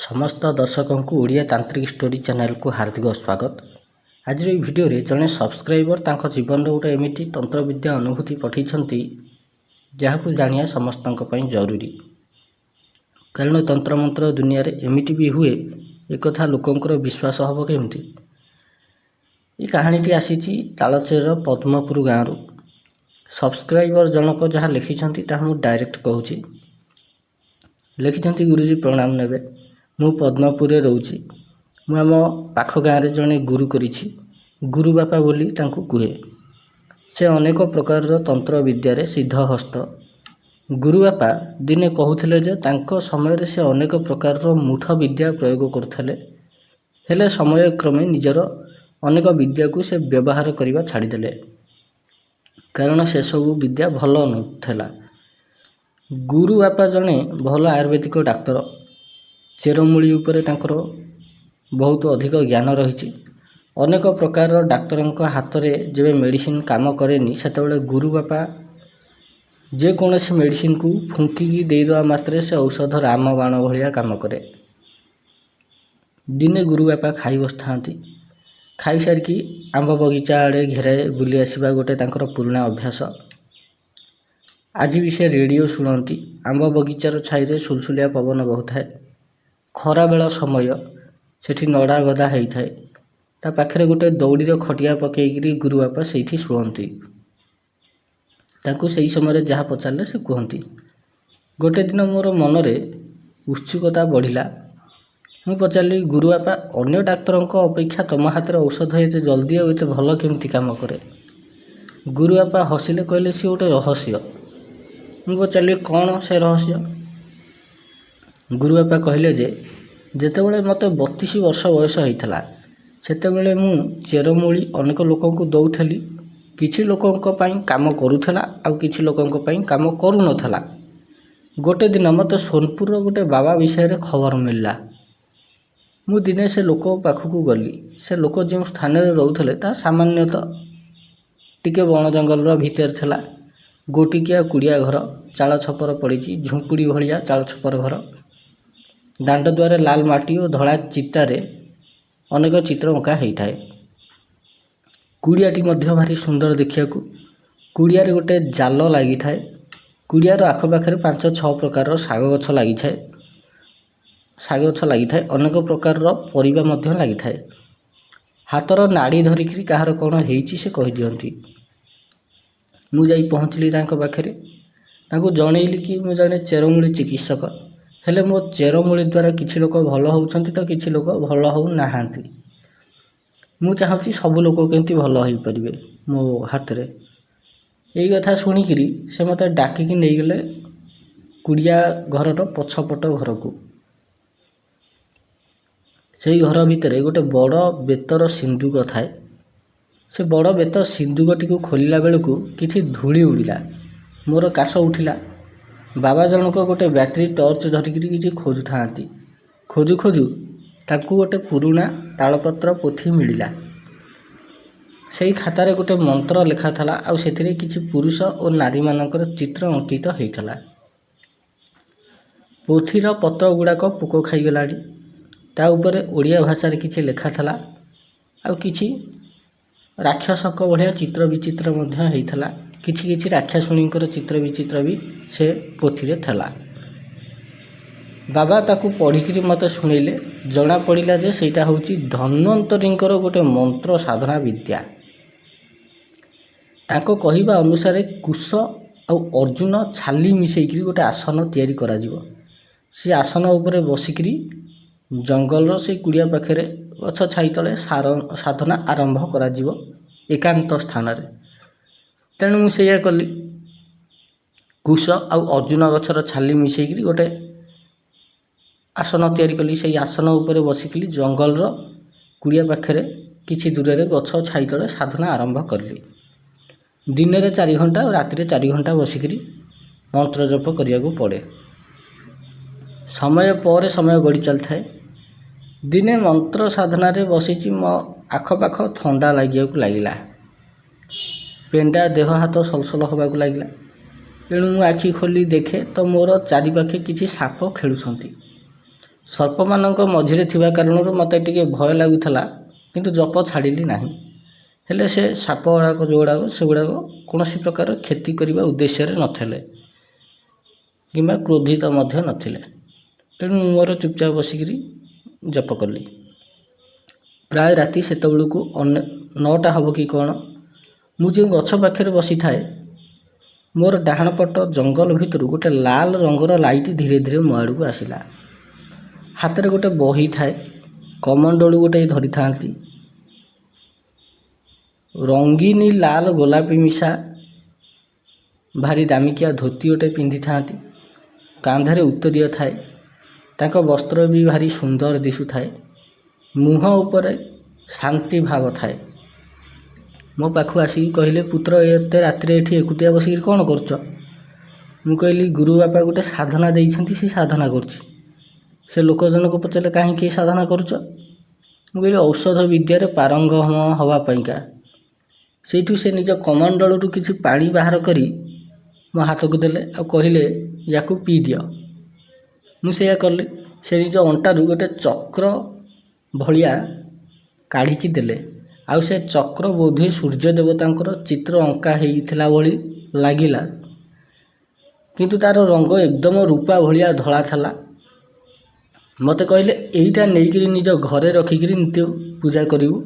समस्त दर्शकों को ओडिया तांत्रिक स्टोरी चैनल को हार्दिक स्वागत। आज भिडियो रे जड़े सब्सक्राइबर तांको जीवन गोटे एमती तंत्र विद्या अनुभूति पठेइछंती जहां जानिया समस्त जरूरी। कारण तंत्र मंत्र दुनिया रे एमती भी हुए एक कथा लोकंकर विश्वास हम केमती। ये कहानीटी आसीची तालचेर पद्मपुर गाँव। सब्सक्राइबर जनक जहाँ लिखिछंती ताहा मु डायरेक्ट कहूची। लिखिछंती गुरुजी प्रणाम नेबे, मु पद्मपुर रोची। मु आम पाख गाँव में जड़े गुरु करिछि, गुरु बापा बोली तांको कुहे। से अनेक प्रकार तंत्र विद्यारे सिद्धहस्त। गुरु बापा दिने कहूथिले जे तांको समय रे से अनेक प्रकार मूठ विद्या प्रयोग करथले, हेले समय क्रमे निजर अनेक विद्या को से व्यवहार करने छाड़ीदेले, कारण से सब विद्या भल नथला। गुरु बापा जड़े भल आयुर्वेदिक डाक्तर। चेरमूली उपरे तांकर बहुत अधिक ज्ञान रही। अनेक प्रकार डाक्तरों हाथ में जब मेडिसिन काम करेनी सेतबेले गुरु बापा जेकोसी मेडिसिन को फुंकिकी देदेवा मात्रे से औषध रामबाण भाया काम करे। दिने गुरु बापा खाई बसता। खाई सारिकी आंब बगीचा आड़े घेराए बुली आसवा गोटे तांकर पुराणा अभ्यास। आज भी से रेडियो शुणती। आंब बगीचार छाईरे सुलसुलिया पवन बहुए। खरा बेला समय सेठी नड़ा गदा होता है। ता पाखरे गोटे दौड़ी खटिया पकईकरी गुरु बापा से शुणती। ताकू सही समय जहाँ पचारे से कहती। गोटे दिन मोर मनरे उत्सुकता बढ़िला। मु पचारि गुरु बापा अन्य डाक्तरों अपेक्षा तुम हाथ में औषध ये जल्दी और ये भल केमती काम करे। गुरु बापा हसिले, कहले सी गोटे रहस्य। मु पचारि कौन से रहस्य। गुरु बापा कहले जे जेतेबेले मते 32 वर्ष बयस होता सेतेबेले मु चेरमूली अनेक लोकों को दौली। किछि लोकों काम करूथला आ किछि लोकों काम करू नथला। गोटे दिन मते सोनपुर गोटे बाबा विषय रे खबर मिलला। मु दिने से लोक पाखक गली। से लोक जो स्थान रे रहउथले ता सामान्यतः टिके बण जंगल भीतर थिला। गोटिकिया कुड़िया घर, चाल छपर पड़ी, झुंपुड़ी भलिया चाल छपर घर। दांड द्वारे लाल माटी और धड़ा चितारे अनेक चित्र अंका होता है। कुड़ियाटी मध्य भारी सुंदर देखिया। कुड़िया रे गोटे जाल लगी थाए। कुड़ियार आखपाखे 5-6 प्रकार शाग गछ लगी थाए। शाग गछ लगी थाए। अनेक प्रकार परिबा मध्य लगी थाए। हाथर नाड़ी धरिकी कहार कौन होईची से कहि दियंती। मु जाई पहुँचली तांको पाखरे। तांको जनइली कि मु जने चेरमूली चिकित्सक। हेले मो चेरमूली द्वारा किछि लोक भल होउछंती तो किछि लोक भल हो नाहांती। मु चाहूँगी सबु लोक केमती भल हो परिबे मो हाथ रे। यही कथा शुणिकी से मत डाकिकी नहीं गले कुड़िया घर पछपट घर को। से घर भितर गोटे बड़ बेतर सिंधुक थाए। से बड़ बेत सिंधुकटी को खोलला बेलू किछि धूली उड़िला। मोर काश उठिला। बाबा जनक गोटे बैटरी टर्च धरिकी किछि खोजु थांती। खोजु खोजु ताकू गोटे पुराणा तालपत्र पोथी मिलिला। सेई खातारे गोटे मंत्र लेखा थला आ सेथिरे किछि पुरुष और नारी मानकर चित्र अंकित होइथला। पोथीर पत्र गुड़ाक पोक खाईगलानी। ता उपरे ओडिया भाषा रे किछि लेखा थला आ किछि राक्षसक भलिया चित्र विचित्र मध्य होइथला। किछि किछि राक्षसुणींकर चित्र विचित्र भी से पोथी रे थला। बाबा ताकू पढ़िकी मत शुणेले। जना पड़ा जे सेटा होची धन्वंतरींकर गोटे मंत्र साधना विद्या। ताको कहिबा अनुसार कुश आ अर्जुन छाली मिसेइकरी गोटे आसन तैयारी करा जिवो। से आसन उपरे बसिकरी जंगल से कुड़िया पाखरे गछ छाई तले साधना आरंभ करा जिवो एकांत स्थान रे। तेणु मुझे कली कुश आ अर्जुन गछर छाली मिसेइकरी गोटे आसन तैयारी कली। से आसन उपरे बसिकली जंगल कुड़िया पाखरे किछि दूर रे गछ छाई तले साधना आरंभ करली। दिन रे 4 घंटा और राति 4 घंटा बसिकरी मंत्र जप करिया को पड़े। समय पर समय गड़ी चल थाए। दिने मंत्र साधना रे बसीची मो आखपाख थंडा लगिला। पेंडा देह हाथ सलसल होबाक लगिला। तेणु मु आखि खोली देखे तो मोर चारिपाखे किछि साप खेलुछंती। ସର୍ପମାନଙ୍କ ମଝିରେ ଥିବା କାରଣରୁ ମୋତେ ଟିକେ ଭୟ ଲାଗୁଥିଲା, କିନ୍ତୁ ଜପ ଛାଡ଼ିଲି ନାହିଁ। ହେଲେ ସେ ସାପ ଗୁଡ଼ାକ ସେଗୁଡ଼ାକ କୌଣସି ପ୍ରକାର କ୍ଷତି କରିବା ଉଦ୍ଦେଶ୍ୟରେ ନଥିଲେ କିମ୍ବା କ୍ରୋଧିତ ମଧ୍ୟ ନଥିଲେ। ତେଣୁ ମୁଁ ମୋର ଚୁପଚାପ ବସିକିରି ଜପ କଲି। ପ୍ରାୟ ରାତି ସେତେବେଳକୁ 9ଟା ହେବ କି କ'ଣ। ମୁଁ ଯେଉଁ ଗଛ ପାଖରେ ବସିଥାଏ, ମୋର ଡାହାଣ ପଟ ଜଙ୍ଗଲ ଭିତରୁ ଗୋଟେ ଲାଲ ରଙ୍ଗର ଲାଇଟ୍ ଧୀରେ ଧୀରେ ମୋ ଆଡ଼କୁ ଆସିଲା। ହାତରେ ଗୋଟେ ବହି ଥାଏ, କମଣ୍ଡଳୁ ଗୋଟେ ଧରିଥାନ୍ତି, ରଙ୍ଗିନୀ ଲାଲ ଗୋଲାପୀ ମିଶା ଭାରି ଦାମିକିଆ ଧୋତି ଗୋଟେ ପିନ୍ଧିଥାନ୍ତି, କାନ୍ଧରେ ଉତ୍ତରୀୟ ଥାଏ, ତାଙ୍କ ବସ୍ତ୍ର ବି ଭାରି ସୁନ୍ଦର ଦିଶୁଥାଏ, ମୁହଁ ଉପରେ ଶାନ୍ତି ଭାବ ଥାଏ। ମୋ ପାଖକୁ ଆସିକି କହିଲେ, ପୁତ୍ର ଏତେ ରାତିରେ ଏଠି ଏକୁଟିଆ ବସିକିରି କ'ଣ କରୁଛ? ମୁଁ କହିଲି, ଗୁରୁ ବାପା ଗୋଟେ ସାଧନା ଦେଇଛନ୍ତି, ସେ ସାଧନା କରୁଛି। ସେ ଲୋକଜଣକୁ ପଚାରିଲେ, କାହିଁକି ଏ ସାଧନା କରୁଛ? ମୁଁ କହିଲି, ଔଷଧ ବିଦ୍ୟାରେ ପାରଙ୍ଗମ ହେବା ପାଇଁକା। ସେଇଠୁ ସେ ନିଜ କମଣ୍ଡଳରୁ କିଛି ପାଣି ବାହାର କରି ମୋ ହାତକୁ ଦେଲେ ଆଉ କହିଲେ, ୟାକୁ ପିଇ ଦିଅ। ମୁଁ ସେଇଆ କଲି। ସେ ନିଜ ଅଣ୍ଟାରୁ ଗୋଟେ ଚକ୍ର ଭଳିଆ କାଢ଼ିକି ଦେଲେ, ଆଉ ସେ ଚକ୍ର ବୋଧହୁଏ ସୂର୍ଯ୍ୟ ଦେବତାଙ୍କର ଚିତ୍ର ଅଙ୍କା ହେଇଥିଲା ଭଳି ଲାଗିଲା, କିନ୍ତୁ ତା'ର ରଙ୍ଗ ଏକଦମ ରୂପା ଭଳିଆ ଧଳା ଥିଲା। ମୋତେ କହିଲେ, ଏଇଟା ନେଇକିରି ନିଜ ଘରେ ରଖିକିରି ନିତ୍ୟ ପୂଜା କରିବୁ।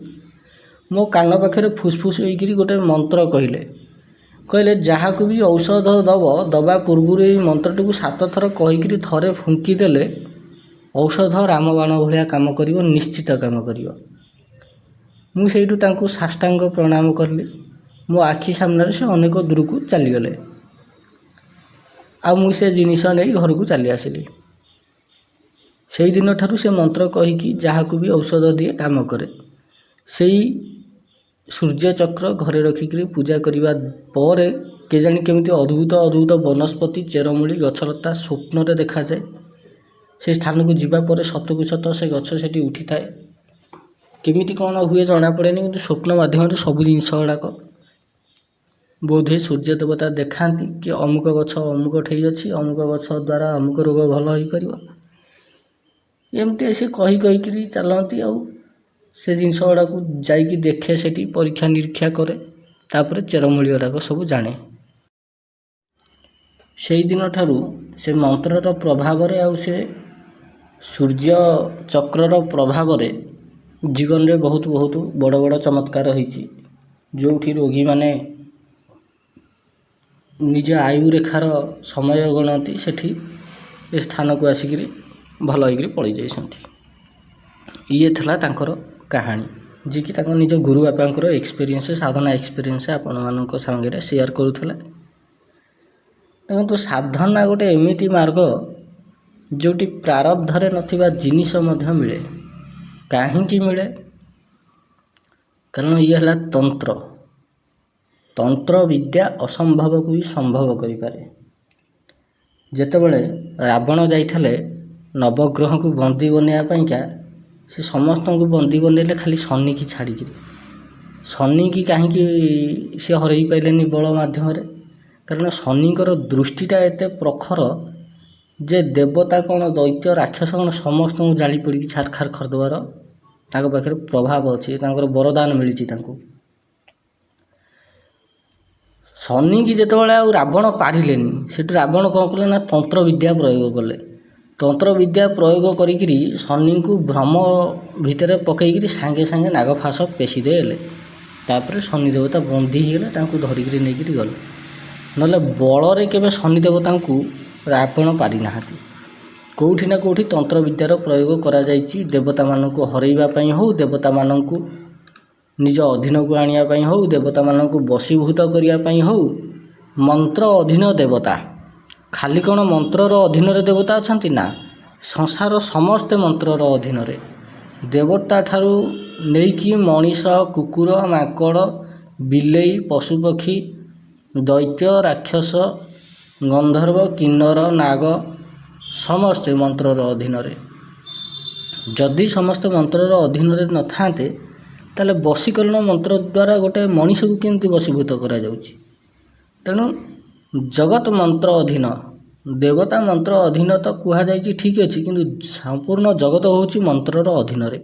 ମୋ କାନ ପାଖରେ ଫୁସଫୁସ ହେଇକିରି ଗୋଟେ ମନ୍ତ୍ର କହିଲେ, ଯାହାକୁ ବି ଔଷଧ ଦେବା ପୂର୍ବରୁ ଏଇ ମନ୍ତ୍ରଟିକୁ 7 ଥର କହିକିରି ଥରେ ଫୁଙ୍କି ଦେଲେ ଔଷଧ ରାମବାଣ ଭଳିଆ କାମ କରିବ, ନିଶ୍ଚିତ କାମ କରିବ। ମୁଁ ସେଇଠୁ ତାଙ୍କୁ ସାଷ୍ଟାଙ୍ଗ ପ୍ରଣାମ କଲି। ମୋ ଆଖି ସାମ୍ନାରେ ସେ ଅନେକ ଦୂରକୁ ଚାଲିଗଲେ, ଆଉ ମୁଁ ସେ ଜିନିଷ ନେଇ ଘରକୁ ଚାଲି ଆସିଲି। ସେଇଦିନ ଠାରୁ ସେ ମନ୍ତ୍ର କହିକି ଯାହାକୁ ବି ଔଷଧ ଦିଏ କାମ କରେ। ସେଇ ସୂର୍ଯ୍ୟଚକ୍ର ଘରେ ରଖିକିରି ପୂଜା କରିବା ପରେ କେଜାଣି କେମିତି ଅଦ୍ଭୁତ ବନସ୍ପତି, ଚେରମୂଳି, ଗଛଲତା ସ୍ୱପ୍ନରେ ଦେଖାଯାଏ। ସେ ସ୍ଥାନକୁ ଯିବା ପରେ ସତକୁ ସତ ସେ ଗଛ ସେଠି ଉଠିଥାଏ। କେମିତି କ'ଣ ହୁଏ ଜଣାପଡ଼େନି, କିନ୍ତୁ ସ୍ୱପ୍ନ ମାଧ୍ୟମରେ ସବୁ ଜିନିଷ ଗୁଡ଼ାକ ବୋଧହୁଏ ସୂର୍ଯ୍ୟ ଦେବତା ଦେଖାନ୍ତି କି ଅମୁକ ଗଛ ଅମୁକ ଠେଇ ଅଛି, ଅମୁକ ଗଛ ଦ୍ୱାରା ଅମୁକ ରୋଗ ଭଲ ହୋଇପାରିବ। ଏମିତି ସେ କହିକିରି ଚାଲନ୍ତି, ଆଉ ସେ ଜିନିଷ ଗୁଡ଼ାକୁ ଯାଇକି ଦେଖେ, ସେଠି ପରୀକ୍ଷା ନିରୀକ୍ଷା କରେ, ତାପରେ ଚେରମୂଳି ଗୁଡ଼ାକ ସବୁ ଜାଣେ। ସେଇଦିନ ଠାରୁ ସେ ମନ୍ତ୍ରର ପ୍ରଭାବରେ ଆଉ ସେ ସୂର୍ଯ୍ୟ ଚକ୍ରର ପ୍ରଭାବରେ ଜୀବନରେ ବହୁତ ବଡ଼ ବଡ଼ ଚମତ୍କାର ହୋଇଛି। ଯେଉଁଠି ରୋଗୀମାନେ ନିଜ ଆୟୁ ରେଖାର ସମୟ ଗଣନ୍ତି, ସେଠି ଏ ସ୍ଥାନକୁ ଆସିକିରି ଭଲ ହେଇକିରି ପଳେଇ ଯାଇଛନ୍ତି। ଇଏ ଥିଲା ତାଙ୍କର କାହାଣୀ, ଯିଏକି ତାଙ୍କ ନିଜ ଗୁରୁ ବାପାଙ୍କର ଏକ୍ସପିରିଏନ୍ସ, ସାଧନା ଏକ୍ସପିରିଏନ୍ସ ଆପଣମାନଙ୍କ ସାଙ୍ଗରେ ସେୟାର କରୁଥିଲେ। ଦେଖନ୍ତୁ, ସାଧନା ଗୋଟେ ଏମିତି ମାର୍ଗ ଯେଉଁଠି ପ୍ରାରବ୍ଧରେ ନଥିବା ଜିନିଷ ମଧ୍ୟ ମିଳେ। କାହିଁକି ମିଳେ? କାରଣ ଇଏ ହେଲା ତନ୍ତ୍ର ବିଦ୍ୟା ଅସମ୍ଭବକୁ ବି ସମ୍ଭବ କରିପାରେ। ଯେତେବେଳେ ରାବଣ ଯାଇଥିଲେ ନବଗ୍ରହଙ୍କୁ ବନ୍ଦୀ ବନେଇବା ପାଇଁକା, ସେ ସମସ୍ତଙ୍କୁ ବନ୍ଦୀ ବନେଇଲେ ଖାଲି ଶନିକି ଛାଡ଼ିକିରି। ଶନିକି କାହିଁକି ସେ ହରେଇ ପାରିଲେନି ବଳ ମାଧ୍ୟମରେ? କାରଣ ଶନିଙ୍କର ଦୃଷ୍ଟିଟା ଏତେ ପ୍ରଖର ଯେ ଦେବତା କ'ଣ, ଦୈତ୍ୟ, ରାକ୍ଷସ କ'ଣ, ସମସ୍ତଙ୍କୁ ଜାଳି ପୋଡ଼ିକି ଛାରଖାର କରିଦେବାର ତାଙ୍କ ପାଖରେ ପ୍ରଭାବ ଅଛି, ତାଙ୍କର ବରଦାନ ମିଳିଛି ତାଙ୍କୁ। ଶନିକି ଯେତେବେଳେ ଆଉ ରାବଣ ପାରିଲେନି, ସେଠୁ ରାବଣ କ'ଣ କଲେ ନା ତନ୍ତ୍ର ବିଦ୍ୟା ପ୍ରୟୋଗ କଲେ। ତନ୍ତ୍ର ବିଦ୍ୟା ପ୍ରୟୋଗ କରିକିରି ଶନିଙ୍କୁ ଭ୍ରମ ଭିତରେ ପକାଇକିରି ସାଙ୍ଗେ ସାଙ୍ଗେ ନାଗଫାସ ପେଶି ଦେଲେ। ତାପରେ ଶନି ଦେବତା ବନ୍ଦୀ ହେଇଗଲେ, ତାଙ୍କୁ ଧରିକିରି ନେଇକିରି ଗଲେ। ନହେଲେ ବଳରେ କେବେ ଶନି ଦେବତାଙ୍କୁ ରାବଣ ପାରିନାହାନ୍ତି। କେଉଁଠି ନା କେଉଁଠି ତନ୍ତ୍ର ବିଦ୍ୟାର ପ୍ରୟୋଗ କରାଯାଇଛି, ଦେବତାମାନଙ୍କୁ ହରେଇବା ପାଇଁ ହେଉ, ଦେବତାମାନଙ୍କୁ ନିଜ ଅଧୀନକୁ ଆଣିବା ପାଇଁ ହେଉ, ଦେବତାମାନଙ୍କୁ ବଶୀଭୂତ କରିବା ପାଇଁ ହେଉ। ମନ୍ତ୍ର ଅଧୀନ ଦେବତା। ଖାଲି କ'ଣ ମନ୍ତ୍ରର ଅଧୀନରେ ଦେବତା ଅଛନ୍ତି? ନା, ସଂସାର ସମସ୍ତେ ମନ୍ତ୍ରର ଅଧୀନରେ। ଦେବତା ଠାରୁ ନେଇକି ମଣିଷ, କୁକୁର, ମାଙ୍କଡ଼, ବିଲେଇ, ପଶୁପକ୍ଷୀ, ଦୈତ୍ୟ, ରାକ୍ଷସ, ଗନ୍ଧର୍ବ, କିନ୍ନର, ନାଗ ସମସ୍ତେ ମନ୍ତ୍ରର ଅଧୀନରେ। ଯଦି ସମସ୍ତେ ମନ୍ତ୍ରର ଅଧୀନରେ ନଥାନ୍ତେ, ତାହେଲେ ବଶୀକରଣ ମନ୍ତ୍ର ଦ୍ୱାରା ଗୋଟେ ମଣିଷକୁ କେମିତି ବଶୀଭୂତ କରାଯାଉଛି? ତେଣୁ ଜଗତ ମନ୍ତ୍ର ଅଧୀନ। ଦେବତା ମନ୍ତ୍ର ଅଧୀନ ତ କୁହାଯାଇଛି ଠିକ୍ ଅଛି, କିନ୍ତୁ ସମ୍ପୂର୍ଣ୍ଣ ଜଗତ ହେଉଛି ମନ୍ତ୍ରର ଅଧୀନରେ।